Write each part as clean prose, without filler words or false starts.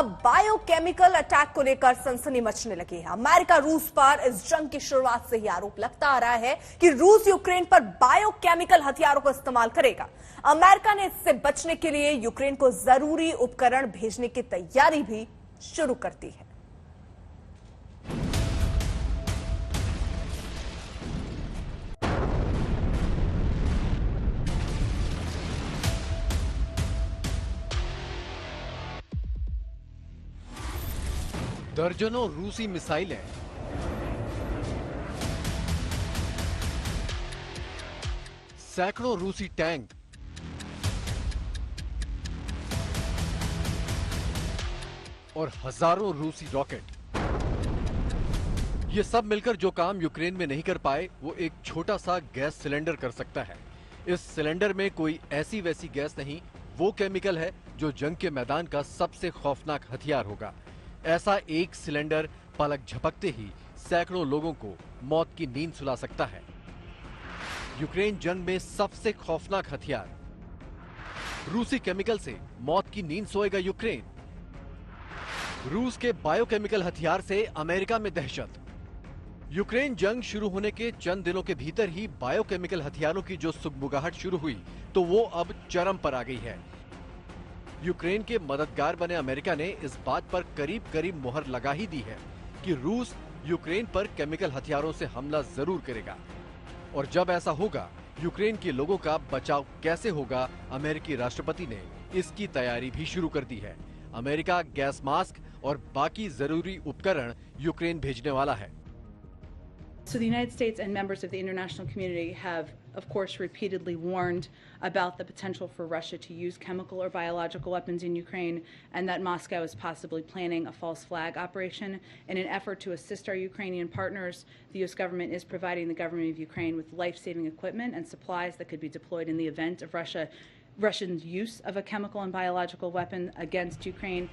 अब biochemical attack को लेकर सनसनी मचने लगी है। अमेरिका रूस पर इस जंग की शुरुआत से ही आरोप लगता आ रहा है कि रूस यूक्रेन पर बायोकेमिकल हथियारों का इस्तेमाल करेगा। अमेरिका ने इससे बचने के लिए यूक्रेन को जरूरी उपकरण भेजने की तैयारी भी शुरू कर दी है। दर्जनों रूसी मिसाइलें, सैकड़ों रूसी टैंक, और हजारों रूसी रॉकेट। ये सब मिलकर जो काम यूक्रेन में नहीं कर पाए वो एक छोटा सा गैस सिलेंडर कर सकता है। इस सिलेंडर में कोई ऐसी वैसी गैस नहीं, वो केमिकल है जो जंग के मैदान का सबसे खौफनाक हथियार होगा। ऐसा एक सिलेंडर पलक झपकते ही सैकड़ों लोगों को मौत की नींद सुला सकता है। यूक्रेन जंग में सबसे खौफनाक हथियार, रूसी केमिकल से मौत की नींद सोएगा यूक्रेन। रूस के बायोकेमिकल हथियार से अमेरिका में दहशत। यूक्रेन जंग शुरू होने के चंद दिनों के भीतर ही बायोकेमिकल हथियारों की जो सुगबुगाहट शुरू हुई तो वो अब चरम पर आ गई है। यूक्रेन के मददगार बने अमेरिका ने इस बात पर करीब करीब मुहर लगा ही दी है कि रूस यूक्रेन पर केमिकल हथियारों से हमला जरूर करेगा। और जब ऐसा होगा, यूक्रेन के लोगों का बचाव कैसे होगा, अमेरिकी राष्ट्रपति ने इसकी तैयारी भी शुरू कर दी है। अमेरिका गैस मास्क और बाकी जरूरी उपकरण यूक्रेन भेजने वाला है। So the United States and members of the international community have, of course, repeatedly warned about the potential for Russia to use chemical or biological weapons in Ukraine, and that Moscow is possibly planning a false flag operation. In an effort to assist our Ukrainian partners, the U.S. government is providing the government of Ukraine with life-saving equipment and supplies that could be deployed in the event of Russian use of a chemical and biological weapon against Ukraine.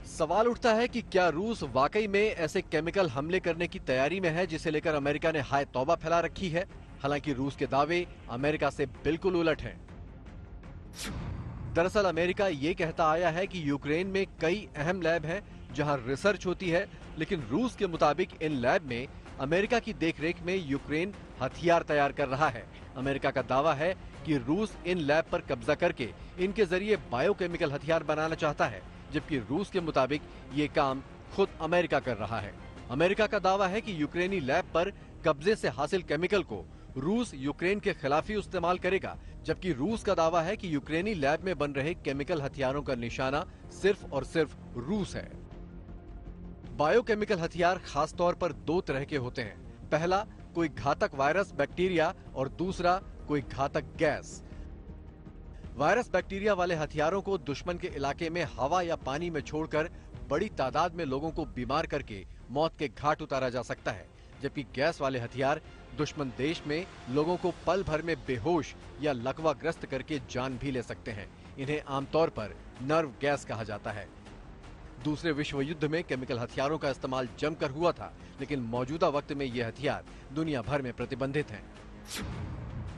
सवाल उठता है कि क्या रूस वाकई में ऐसे chemical हमले करने की तैयारी में है जिसे लेकर अमेरिका ने हाय तौबा फैला रखी है। हालांकि रूस के दावे अमेरिका से बिल्कुल उलट हैं। दरअसल अमेरिका ये कहता आया है कि यूक्रेन में कई अहम लैब हैं जहां रिसर्च होती है, लेकिन रूस के मुताबिक इन लैब में अमेरिका की देखरेख में यूक्रेन हथियार तैयार कर रहा है। अमेरिका का दावा है कि रूस इन लैब पर कब्जा करके इनके जरिए बायोकेमिकल हथियार बनाना चाहता है, जबकि रूस के मुताबिक ये काम खुद अमेरिका कर रहा है। अमेरिका का दावा है कि यूक्रेनी लैब पर कब्जे से हासिल केमिकल को रूस यूक्रेन के खिलाफ ही इस्तेमाल करेगा, जबकि रूस का दावा है कि यूक्रेनी लैब में बन रहे केमिकल हथियारों का निशाना सिर्फ और सिर्फ रूस है। बायोकेमिकल हथियार खास तौर पर दो तरह के होते हैं। पहला, कोई घातक वायरस, बैक्टीरिया, और दूसरा कोई घातक गैस। वायरस बैक्टीरिया वाले हथियारों को दुश्मन के इलाके में हवा या पानी में छोड़कर बड़ी तादाद में लोगों को बीमार करके मौत के घाट उतारा जा सकता है, जबकि गैस वाले हथियार दुश्मन देश में लोगों को पल भर में बेहोश या लकवाग्रस्त करके जान भी ले सकते हैं। इन्हें आमतौर पर नर्व गैस कहा जाता है। दूसरे विश्व युद्ध में केमिकल हथियारों का इस्तेमाल जमकर हुआ था, लेकिन मौजूदा वक्त में ये हथियार दुनिया भर में प्रतिबंधित हैं।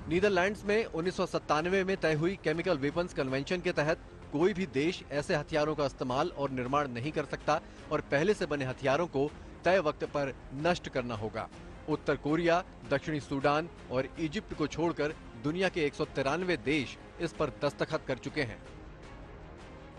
नीदरलैंड्स में 1997 में तय हुई केमिकल वेपन्स कन्वेंशन के तहत कोई भी देश ऐसे हथियारों का इस्तेमाल और निर्माण नहीं कर सकता और पहले से बने हथियारों को तय वक्त पर नष्ट करना होगा। उत्तर कोरिया, दक्षिणी सूडान और इजिप्ट को छोड़कर दुनिया के 193 देश इस पर दस्तखत कर चुके हैं।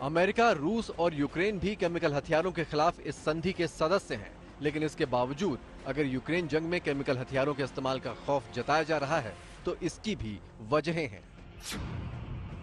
अमेरिका, रूस और यूक्रेन भी केमिकल हथियारों के खिलाफ इस संधि के सदस्य हैं, लेकिन इसके बावजूद अगर यूक्रेन जंग में केमिकल हथियारों के इस्तेमाल का खौफ जताया जा रहा है तो इसकी भी वजहें हैं।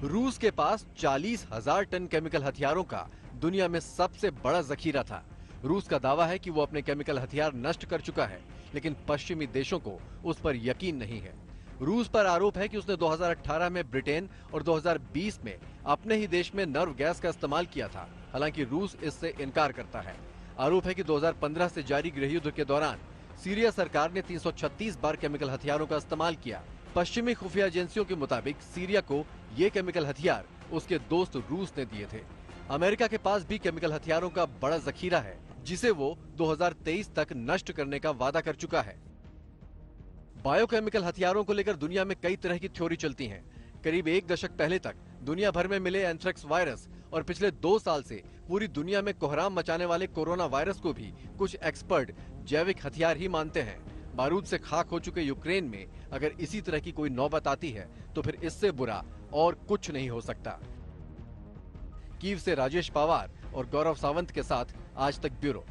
रूस के पास 40,000 टन केमिकल हथियारों का दुनिया में सबसे बड़ा जखीरा था। रूस का दावा है कि वो अपने केमिकल हथियार नष्ट कर चुका है, लेकिन पश्चिमी देशों को उस पर यकीन नहीं है। रूस पर आरोप है कि उसने 2018 में ब्रिटेन और 2020 में अपने ही देश में नर्व गैस का इस्तेमाल किया था। हालांकि रूस इससे इनकार करता है। आरोप है कि 2015 से जारी गृह युद्ध के दौरान सीरिया सरकार ने 336 बार केमिकल हथियारों का इस्तेमाल किया। पश्चिमी खुफिया एजेंसियों के मुताबिक सीरिया को ये केमिकल हथियार उसके दोस्त रूस ने दिए थे। अमेरिका के पास भी केमिकल हथियारों का बड़ा जखीरा है, जिसे वो 2023 तक नष्ट करने का वादा कर चुका है। बायोकेमिकल हथियारों को लेकर दुनिया में कई तरह की थ्योरी चलती हैं। करीब एक दशक पहले तक दुनिया भर में मिले एंथ्रेक्स वायरस और पिछले 2 साल से पूरी दुनिया में कोहराम मचाने वाले कोरोना वायरस को भी कुछ एक्सपर्ट जैविक हथियार ही मानते हैं। बारूद से खाक हो चुके यूक्रेन में अगर इसी तरह की कोई नौबत आती है तो फिर इससे बुरा और कुछ नहीं हो सकता। कीव से राजेश पवार और गौरव सावंत के साथ आज तक ब्यूरो।